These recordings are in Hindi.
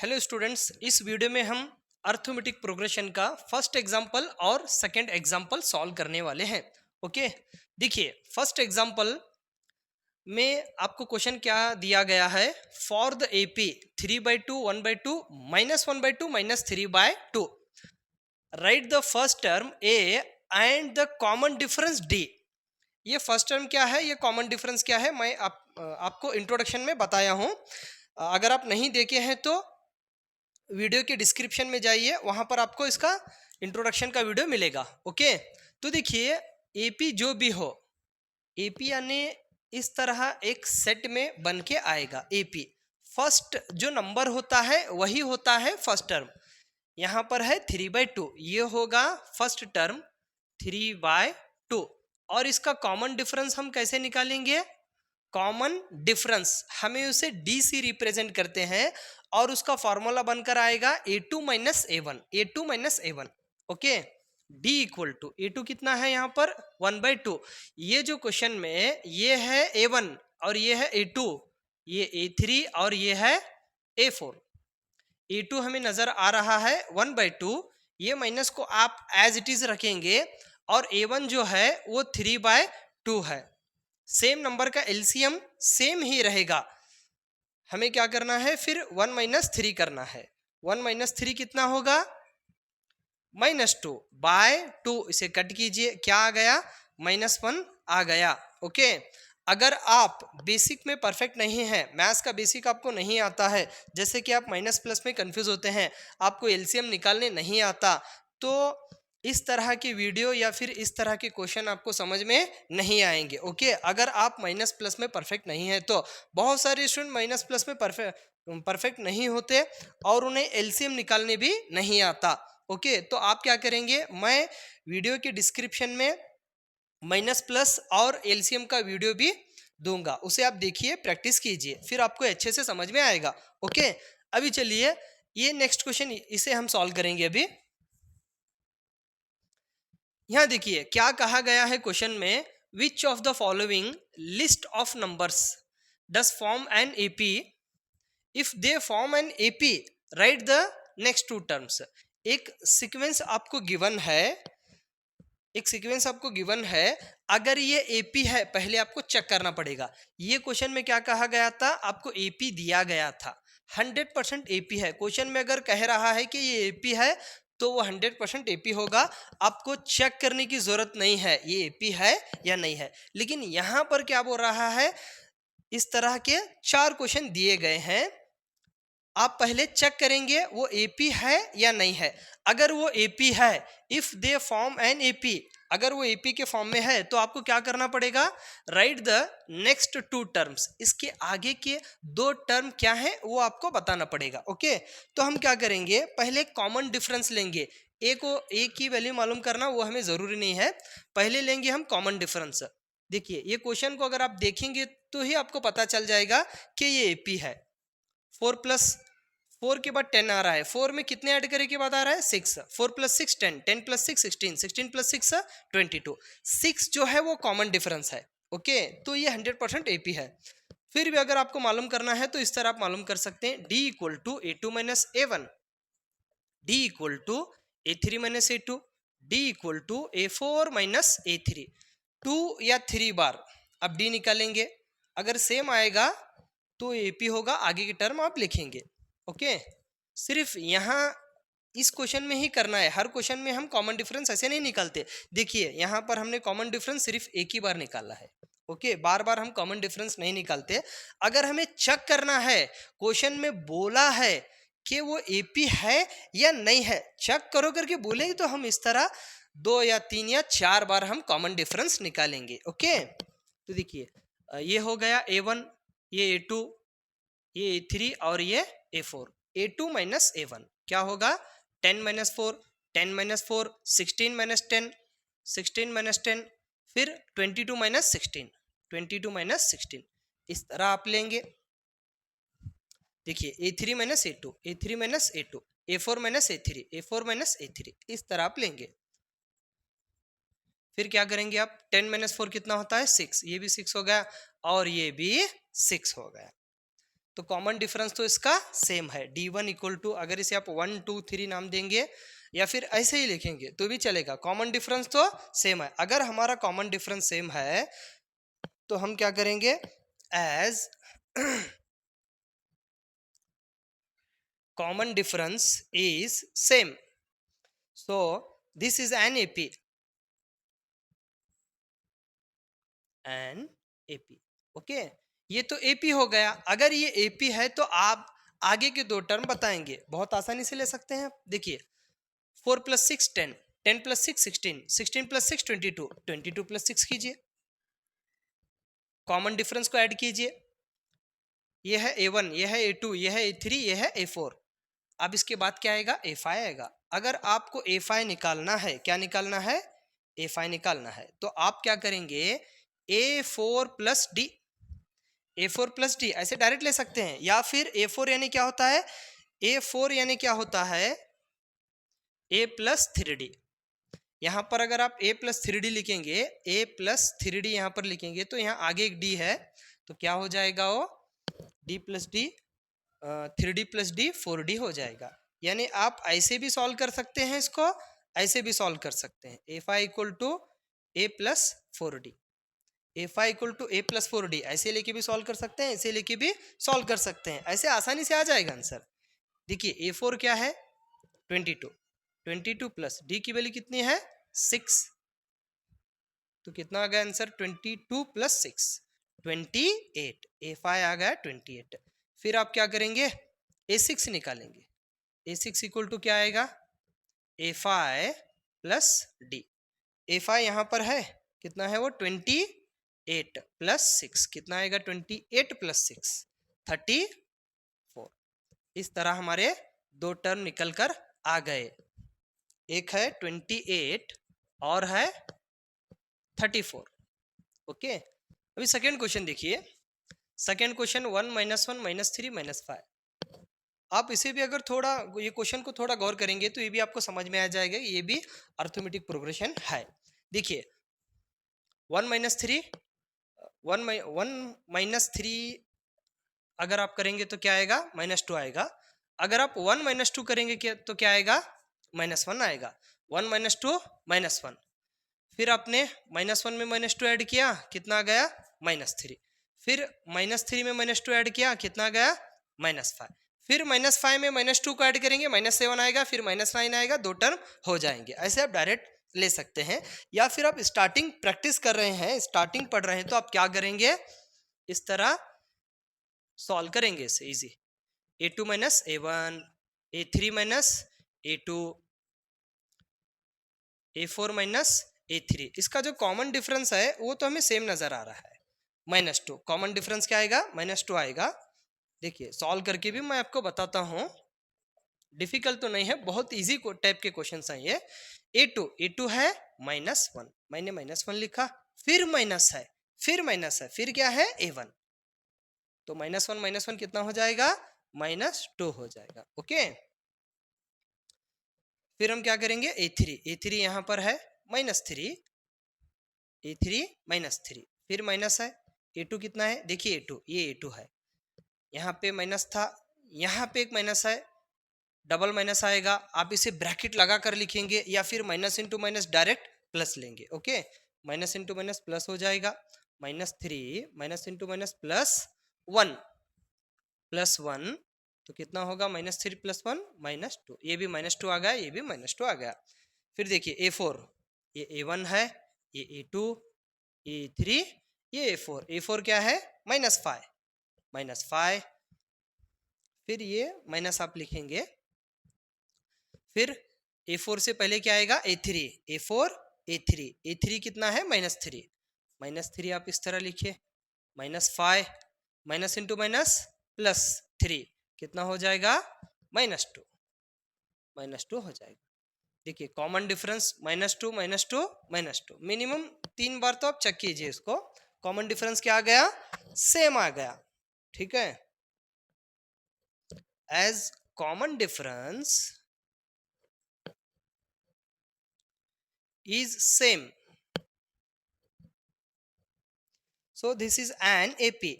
हेलो स्टूडेंट्स, इस वीडियो में हम अर्थमेटिक प्रोग्रेशन का फर्स्ट एग्जांपल और सेकंड एग्जांपल सॉल्व करने वाले हैं। ओके, देखिए फर्स्ट एग्जांपल में आपको क्वेश्चन क्या दिया गया है। For the AP 3/2 1/2 -1/2 -3/2 right the first term A and the common difference D. ये फर्स्ट टर्म क्या है, ये कॉमन डिफरेंस क्या है, मैं आपको इंट्रोडक्शन में बताया हूँ। अगर आप नहीं देखे हैं तो वीडियो के डिस्क्रिप्शन में जाइए, वहां पर आपको इसका इंट्रोडक्शन का वीडियो मिलेगा। ओके, तो देखिए एपी जो भी हो, एपी यानी इस तरह एक सेट में बन के आएगा। एपी फर्स्ट जो नंबर होता है वही होता है फर्स्ट टर्म। यहाँ पर है 3/2, ये होगा फर्स्ट टर्म 3/2। और इसका कॉमन डिफरेंस हम कैसे निकालेंगे? कॉमन डिफरेंस हमें उसे डी से रिप्रेजेंट करते हैं और उसका फॉर्मूला बनकर आएगा a2 minus a1, a2 minus a1। Okay, d equal to a2 कितना है यहाँ पर 1/2। ये जो क्वेश्चन में ये है a1 और ये है a2, ये a3 और ये है a4। a2 हमें नजर आ रहा है 1/2, ये माइनस को आप एज इट इज रखेंगे और a1 जो है वो 3/2 है। सेम नंबर का एलसीएम सेम ही रहेगा। हमें क्या करना है फिर 1 - 3 करना है। 1 - 3 कितना होगा? -2/2। इसे कट कीजिए, क्या आ गया? -1 आ गया। ओके, अगर आप बेसिक में परफेक्ट नहीं है, मैथ्स का बेसिक आपको नहीं आता है, जैसे कि आप माइनस प्लस में कंफ्यूज होते हैं, आपको एलसीएम निकालने नहीं आता, तो इस तरह की वीडियो या फिर इस तरह के क्वेश्चन आपको समझ में नहीं आएंगे। ओके, अगर आप माइनस प्लस में परफेक्ट नहीं है तो बहुत सारे स्टूडेंट माइनस प्लस में परफेक्ट नहीं होते और उन्हें एलसीएम निकालने भी नहीं आता। ओके, तो आप क्या करेंगे, मैं वीडियो के डिस्क्रिप्शन में माइनस प्लस और एलसीएम का वीडियो भी दूंगा, उसे आप देखिए, प्रैक्टिस कीजिए, फिर आपको अच्छे से समझ में आएगा। ओके, अभी चलिए ये नेक्स्ट क्वेश्चन, इसे हम सॉल्व करेंगे। अभी यहाँ देखिए क्या कहा गया है क्वेश्चन में, which of the following list of numbers does form an AP, if they form an AP write the next two terms. एक सीक्वेंस आपको गिवन है, एक सीक्वेंस आपको गिवन है, अगर ये एपी है पहले आपको चेक करना पड़ेगा। ये क्वेश्चन में क्या कहा गया था, आपको एपी दिया गया था, 100% एपी है। क्वेश्चन में अगर कह रहा है कि ये एपी है तो वो 100% एपी होगा, आपको चेक करने की जरूरत नहीं है ये एपी है या नहीं है। लेकिन यहाँ पर क्या बोल रहा है, इस तरह के 4 क्वेश्चन दिए गए हैं, आप पहले चेक करेंगे वो एपी है या नहीं है। अगर वो एपी है, if they form an AP, अगर वो एपी के फॉर्म में है तो आपको क्या करना पड़ेगा, write the next two terms, इसके आगे के 2 टर्म क्या है वो आपको बताना पड़ेगा। ओके, तो हम क्या करेंगे, पहले कॉमन डिफरेंस लेंगे। ए की वैल्यू मालूम करना वो हमें जरूरी नहीं है, पहले लेंगे हम कॉमन डिफरेंस। देखिए ये क्वेश्चन को अगर आप देखेंगे तो ही आपको पता चल जाएगा कि ये एपी है। 4 के बाद 10 आ रहा है, 4 में कितने ऐड करने के बाद आ रहा है 6, 4 + 6 10, 10 + 6 16, 16 + 6 22, 6 जो है वो कॉमन डिफरेंस है। ओके, तो ये 100% एपी है। फिर भी अगर आपको मालूम करना है तो इस तरह आप मालूम कर सकते हैं, d = a2 - a1, d = a3 - a2, d = a4 - a3। 2 या 3 बार अब d निकालेंगे, अगर सेम आएगा तो एपी होगा, आगे की टर्म आप लिखेंगे। ओके, सिर्फ यहाँ इस क्वेश्चन में ही करना है, हर क्वेश्चन में हम कॉमन डिफरेंस ऐसे नहीं निकालते। देखिए यहाँ पर हमने कॉमन डिफरेंस सिर्फ एक ही बार निकाला है। ओके, बार बार हम कॉमन डिफरेंस नहीं निकालते। अगर हमें चेक करना है, क्वेश्चन में बोला है कि वो एपी है या नहीं है, चेक करो करके बोलेंगे तो हम इस तरह 2 या 3 या 4 बार हम कॉमन डिफरेंस निकालेंगे। ओके, तो देखिए ये हो गया a1, ये a2, ये a3 और ये a4। a2 - a1 क्या होगा, 10 - 4, 10 - 4 16 - 10, 16 - 10, फिर 22 - 16, 22 - 16, इस तरह आप लेंगे। देखिए a3 - a2, a3 - a2, a4 - a3, a4 - a3, इस तरह आप लेंगे। फिर क्या करेंगे आप, 10 - 4 कितना होता है 6, ये भी 6 हो गया और ये भी 6 हो गया। तो कॉमन डिफरेंस तो इसका सेम है, D1 इक्वल टू, अगर इसे आप 1 2 3 नाम देंगे या फिर ऐसे ही लिखेंगे तो भी चलेगा, कॉमन डिफरेंस तो सेम है। अगर हमारा कॉमन डिफरेंस सेम है तो हम क्या करेंगे, as common difference is same, so this is an AP, an AP. Okay, ये तो एपी हो गया। अगर ये एपी है तो आप आगे के दो टर्म बताएंगे, बहुत आसानी से ले सकते हैं। देखिए 4 + 6 10, 10 + 6 16, 16 + 6 22, 22 + 6 कीजिए, कॉमन डिफरेंस को ऐड कीजिए। ये है A1, ये है A2, ये है A3, ये है A4। अब इसके बाद क्या आएगा, A5 आएगा। अगर आपको A5 निकालना है, क्या निकालना है, A5 निकालना है, तो आप क्या करेंगे, A4 + D, A4 + D ऐसे डायरेक्ट ले सकते हैं, या फिर A4 यानी क्या होता है, A4 यानी क्या होता है, A + 3D। यहाँ पर अगर आप A + 3D लिखेंगे, A + 3D यहाँ पर लिखेंगे तो यहाँ आगे एक D है, तो क्या हो जाएगा, वो D + D 3D + D 4D हो जाएगा। यानी आप ऐसे भी सॉल्व कर सकते हैं इसको, ऐसे भी सॉल्व कर सकते हैं। A5 = A + 4D, A5 = A + 4D ऐसे लेके भी सॉल्व कर सकते हैं, ऐसे लेके भी सॉल्व कर सकते हैं, ऐसे आसानी से आ जाएगा आंसर। देखिए A4 क्या है, 22, 22 + D की वैल्यू कितनी है, 6, तो कितना आ गया आंसर, 22 + 6 28, A5 आ गया 28। फिर आप क्या करेंगे, A6 निकालेंगे, A6 = क्या आएगा, A5 + D। A5 यहाँ पर है, कितना है वो, 28 + 6, कितना आएगा, 28 + 6 34। इस तरह हमारे दो टर्म निकल कर आ गए, एक है 28 और है 34। ओके, अभी सेकेंड क्वेश्चन देखिए। Second question 1 - 1 - 3 - 5। आप इसे भी अगर थोड़ा, ये क्वेश्चन को थोड़ा गौर करेंगे तो ये भी आपको समझ में आ जाएगा, ये भी अर्थमेटिक प्रोग्रेशन है। देखिए 1 - 3, 1 - 3 अगर आप करेंगे तो क्या आएगा, -2 आएगा। अगर आप 1 - 2 करेंगे तो क्या आएगा, -1 आएगा। 1 - 2 -1, फिर आपने -1 में -2 ऐड किया, कितना आ गया, -3, फिर -3 में -2 ऐड किया, कितना गया, -5, फिर -5 में -2 को ऐड करेंगे, -7 आएगा, फिर -9 आएगा, दो टर्म हो जाएंगे। ऐसे आप डायरेक्ट ले सकते हैं, या फिर आप स्टार्टिंग प्रैक्टिस कर रहे हैं, स्टार्टिंग पढ़ रहे हैं, तो आप क्या करेंगे, इस तरह सॉल्व करेंगे इसे easy. A2 - A1, A3 - A2, A4 - A3, इसका जो कॉमन डिफरेंस है वो तो हमें सेम नजर आ रहा है, -2। कॉमन डिफरेंस क्या आएगा, -2 आएगा। देखिए सॉल्व करके भी मैं आपको बताता हूँ, डिफिकल्ट तो नहीं है, बहुत इजी टाइप के क्वेश्चन हैं ये। A2 है -1, मैंने -1 लिखा, फिर माइनस है, फिर माइनस है, फिर क्या है, A1, तो -1 - 1 कितना हो जाएगा, -2 हो जाएगा। ओके, फिर हम क्या करेंगे, A3 यहाँ पर है -3, A3 -3, फिर माइनस है, A2 कितना है, देखिए A2, ये A2 है, यहाँ पे माइनस था, यहाँ पे एक माइनस है, डबल माइनस आएगा, आप इसे ब्रैकेट लगा कर लिखेंगे, या फिर minus into minus direct plus लेंगे। Okay, minus into minus plus हो जाएगा, -3 माइनस इंटू माइनस +1, +1, तो कितना होगा, -3 + 1 -2, ये भी -2 आ गया, ये भी -2 आ गया। फिर देखिए A4, ये A1 है, ये A2, A3, ये A4 क्या है, -5, -5, फिर ये माइनस आप लिखेंगे, फिर A4 से पहले क्या आएगा, A3, A4, A3 कितना है, -3, -3 आप इस तरह लिखिए, -5, माइनस इंटू माइनस +3, कितना हो जाएगा, -2, -2 हो जाएगा। देखिए कॉमन डिफरेंस -2 -2 -2, मिनिमम 3 बार तो आप चेक कीजिए इसको, कॉमन डिफरेंस क्या आ गया, सेम आ गया। ठीक है, as common difference is same, so this is an AP,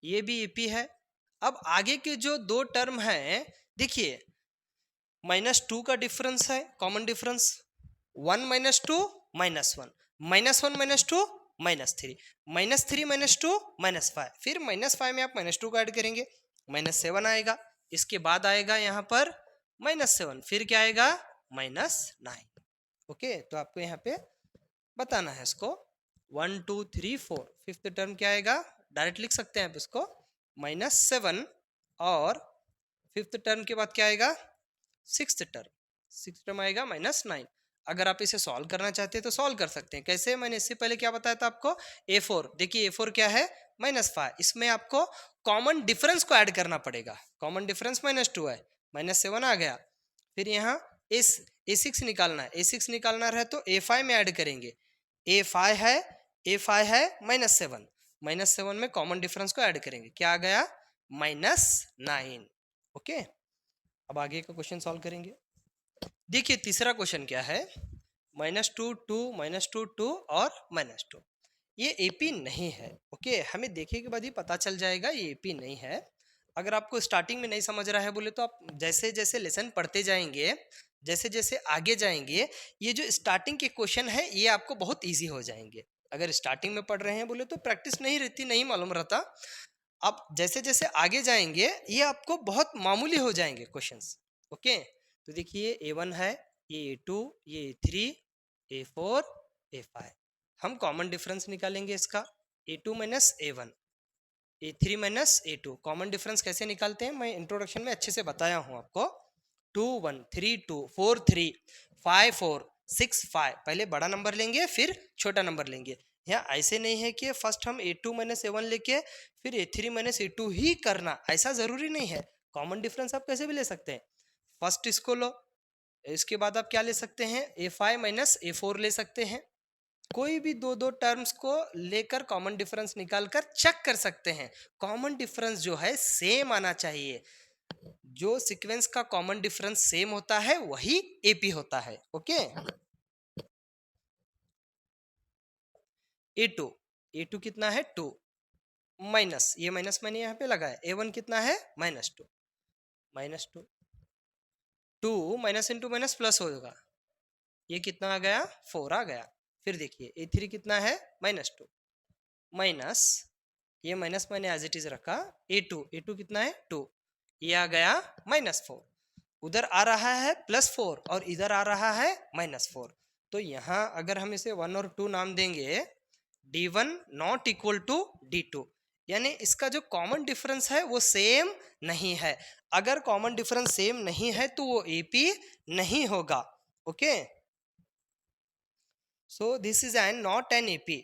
ये भी एपी है। अब आगे के जो दो टर्म हैं, देखिए -2 का डिफरेंस है, कॉमन डिफरेंस 1 -2 -1, -1 -2 -3, -3 -2 -5, फिर -5 में आप -2 को ऐड करेंगे -7 आएगा। इसके बाद आएगा यहाँ पर -7, फिर क्या आएगा -9। ओके, तो आपको यहाँ पे बताना है इसको 1 2 3 4। फिफ्थ टर्म क्या आएगा, डायरेक्ट लिख सकते हैं आप इसको -7, और फिफ्थ टर्म के बाद क्या आएगा, सिक्स टर्म आएगा -9। अगर आप इसे सॉल्व करना चाहते हैं तो सॉल्व कर सकते हैं। कैसे, मैंने इससे पहले क्या बताया था आपको, A4, देखिए A4 क्या है -5, इसमें आपको कॉमन डिफरेंस को ऐड करना पड़ेगा। कॉमन डिफरेंस -2 है, -7 आ गया। फिर यहाँ A6 निकालना है, A6 निकालना रहे तो A5 में ऐड करेंगे। A5 है -7, -7 में कॉमन डिफरेंस को ऐड करेंगे, क्या आ गया -9। ओके, अब आगे का क्वेश्चन सॉल्व करेंगे। देखिए तीसरा क्वेश्चन क्या है, -2 2 -2 2 और -2, ये एपी नहीं है। ओके, हमें देखने के बाद ही पता चल जाएगा ये एपी नहीं है। अगर आपको स्टार्टिंग में नहीं समझ रहा है बोले तो आप जैसे जैसे लेसन पढ़ते जाएंगे, जैसे जैसे आगे जाएंगे, ये जो स्टार्टिंग के क्वेश्चन है ये आपको बहुत ईजी हो जाएंगे। अगर स्टार्टिंग में पढ़ रहे हैं बोले तो प्रैक्टिस नहीं रहती, नहीं मालूम रहता। आप जैसे जैसे आगे जाएंगे ये आपको बहुत मामूली हो जाएंगे क्वेश्चंस। ओके, तो देखिए A1 है, ये A2, ये A3, A4, A5। हम कॉमन डिफरेंस निकालेंगे इसका, A2 - A1, A3 - A2। Common difference कैसे निकालते हैं मैं इंट्रोडक्शन में अच्छे से बताया हूँ आपको। 2 1 3 2 4 3 5 4 6 5, पहले बड़ा नंबर लेंगे फिर छोटा नंबर लेंगे। यहाँ ऐसे नहीं है कि फर्स्ट हम A2 - A1 लेके फिर A3 - A2 ही करना, ऐसा जरूरी नहीं है। कॉमन डिफरेंस आप कैसे भी ले सकते हैं, फर्स्ट इसको लो, इसके बाद आप क्या ले सकते हैं, A5 - A4 ले सकते हैं। कोई भी दो दो टर्म्स को लेकर कॉमन डिफरेंस निकालकर चेक कर सकते हैं। कॉमन डिफरेंस जो है सेम आना चाहिए, जो सीक्वेंस का कॉमन डिफरेंस सेम होता है वही एपी होता है। ओके, A2 कितना है 2, माइनस, ये माइनस मैंने यहाँ पे लगाया, A1 कितना है -2, -2, 2 माइनस इंटू माइनस प्लस होगा, ये कितना आ गया 4 आ गया। फिर देखिए A3 कितना है -2, माइनस, ये माइनस मैंने एज इट इज रखा, A2 कितना है 2, ये आ गया -4। उधर आ रहा है +4 और इधर आ रहा है -4, तो यहाँ अगर हम इसे 1 और 2 नाम देंगे, D1 not equal to D2, यानी इसका जो कॉमन डिफरेंस है वो सेम नहीं है। अगर कॉमन डिफरेंस सेम नहीं है तो वो एपी नहीं होगा। Okay, so this is N not an AP.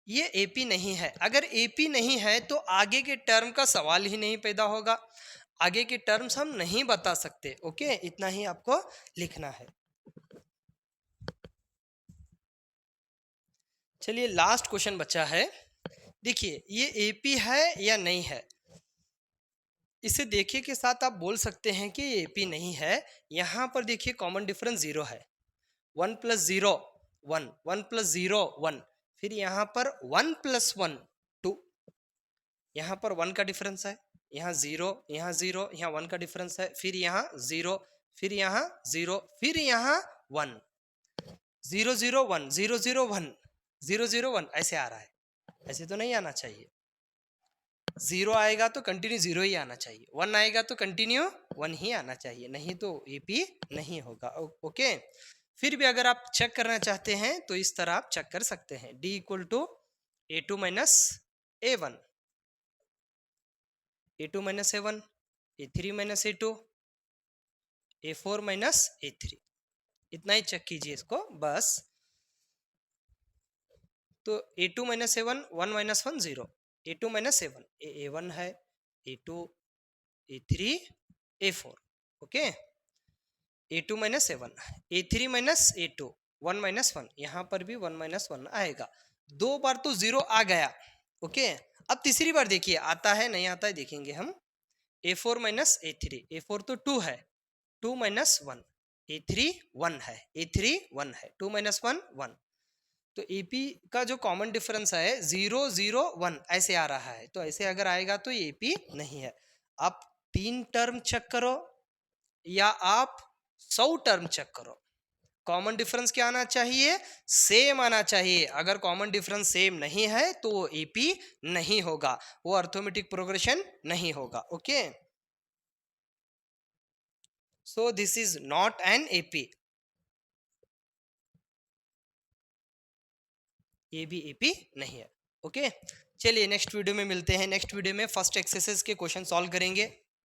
ये एपी नहीं है। अगर एपी नहीं है तो आगे के टर्म का सवाल ही नहीं पैदा होगा, आगे के टर्म्स हम नहीं बता सकते। ओके, इतना ही आपको लिखना है। चलिए लास्ट क्वेश्चन बचा है। देखिए ये एपी है या नहीं है, इसे देखिए के साथ आप बोल सकते हैं कि ये एपी नहीं है। यहाँ पर देखिए कॉमन डिफरेंस 0 है, 1 + 0 1, 1 + 0 1, फिर यहाँ पर 1 + 1 2, यहाँ पर 1 का डिफरेंस है, यहाँ 0, यहाँ 0, यहाँ 1 का डिफरेंस है, फिर यहाँ 0, फिर यहाँ 0, फिर यहाँ 1, 0 0 1 0 0 1 0 0 1, ऐसे आ रहा है। ऐसे तो नहीं आना चाहिए, 0 आएगा तो कंटिन्यू 0 ही आना चाहिए, 1 आएगा तो कंटिन्यू 1 ही आना चाहिए, नहीं तो एपी नहीं होगा। ओके, फिर भी अगर आप चेक करना चाहते हैं तो इस तरह आप चेक कर सकते हैं, D = A2 - A1, A2 - A1, A3 - A2, A4 - A3, इतना ही चेक कीजिए इसको बस। तो A2 - A1 1 - 1 0, A2 - A1, A1 है, A2, A3, A4। Okay, A2 - A1, A3 - A2 1 - 1, यहाँ पर भी 1 - 1 आएगा। 2 बार तो 0 आ गया। ओके, अब तीसरी बार देखिए आता है नहीं आता है देखेंगे हम। A4 - A3, A4 तो 2 है, 2 माइनस 1, A3 1 है, A3 1 है, 2 माइनस 1 1। तो AP का जो कॉमन डिफरेंस है 0 0 1 ऐसे आ रहा है, तो ऐसे अगर आएगा तो ये AP नहीं है। आप 3 टर्म चेक करो या आप 100 टर्म चेक करो, कॉमन डिफरेंस क्या आना चाहिए? सेम आना चाहिए। अगर कॉमन डिफरेंस सेम नहीं है तो वो AP नहीं होगा, वो अर्थमेटिक प्रोग्रेशन नहीं होगा। Okay, so this is not an AP। ये भी AP नहीं है। ओके, चलिए नेक्स्ट वीडियो में मिलते हैं। नेक्स्ट वीडियो में फर्स्ट एक्सरसाइज के क्वेश्चन सॉल्व करेंगे।